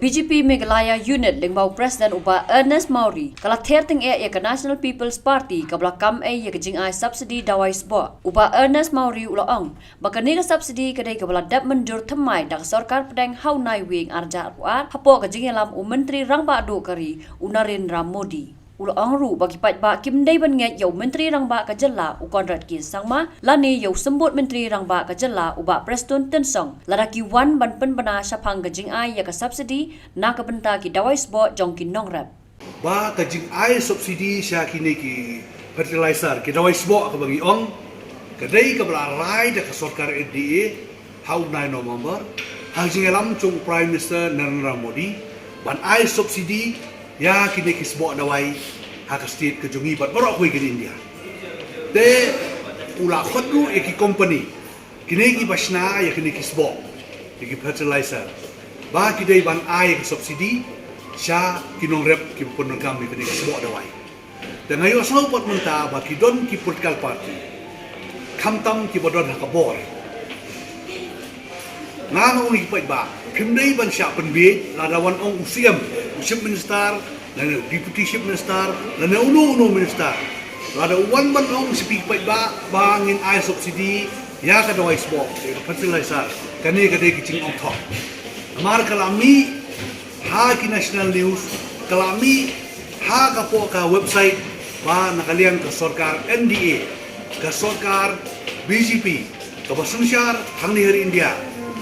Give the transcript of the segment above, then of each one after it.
BJP Meghalaya Unit lingbau Presiden uba Ernest Maury kala therting ke National People's Party kabla kam ye ke jing ai subsidy dawai sbo uba Ernest Maury ulaong bakani ka subsidy kadai kabla dap menjur thamai dak sarkar pedang hau nai wing arja ruat hapo ka jing lam menteri rangba do kari Narendra Modi ulaong ru bagi ba kim dai ban nge yo menteri rangba ka jalla u konrad kin sangma lani yo sembut menteri rangba ka jalla uba Preston Tensong ladaki wan ban pen bana syapang ka jing ai ya ka subsidy na ka benta ki dawai sbo jong kin nongrap ba ka jing ai subsidi sya kini ki fertilizer ki dawai sbo ka bagi ong kadai ka bla rai da ka sarkar NDA hau 9 November hang jing lam chung Prime Minister Narendra Modi ban ai subsidi ya kini kisbo dawai hak state ke jungi bat baru aku ke India te ula khadu eki company kini ki basna ya kini kisbo eki fertilizer ba kidai ban ai ke subsidi sya kinong rep ki punagam kini kisbo dawai dan ayo asal pot menta ba kidon ki political party kamtam ki bodon hakabor ngano ni pai ba pimdai ban sya penbi ladawan ong usiam chief minister dan deputy chief minister dan unu minister lada wan ban ong speak pai ba bangin ai subsidi ya ka dawai sbo fertilizer kani ka de kicing ong thok amar kalami ha ki national news kalami ha ka po ka website ba nakalian ka sarkar NDA ka sarkar BJP ka basunsyar hang ni hari India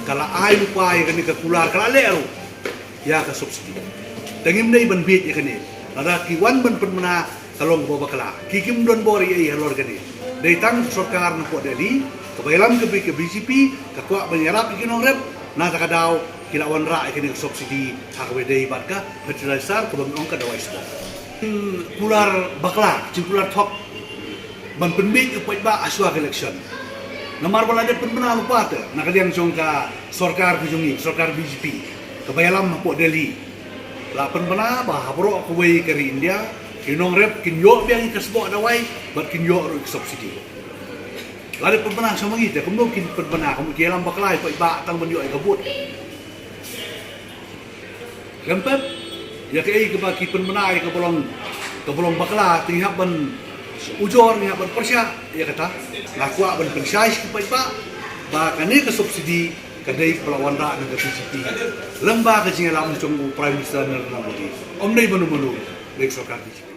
kala ai lupa ya kani ka kular kala leru ya ka subsidi dengim nei ban bit ya kani ada ki wan ban penmana kalong bo bakala kikim don bori ai halor kani dei tang sarkar na po Delhi ka bailam ke BJP ka kwa banyarap ki nong rep na ta kadaw kilawan ra kani subsidi ha ka dei bat ka fertilizer ko bang ong ka dawai sbo kular bakla kular thok ban penbit upai ba aswa election namar balade penmana lupa ta nakaliang jong ka sarkar kujungi sarkar BJP ka bailam po Delhi la penmana ba habro ko wei kari India kinong rep kinyo biang kasbo dawai bat kinyo ro subsidi lade penmana sama gitu kumdo kin penmana kum kialam baklai pa iba tang banyo ay kabut gampap ya kai ke baki penmana ay kabolong bakla tinghap ban ujor ni ban persya ya kata lakwa ban pensais ku pa iba ba kani ka subsidi kadai pelawan rak dengan BJP lembah ke jingalam chung Prime Minister Narendra Modi om nei banu dari sarkar BJP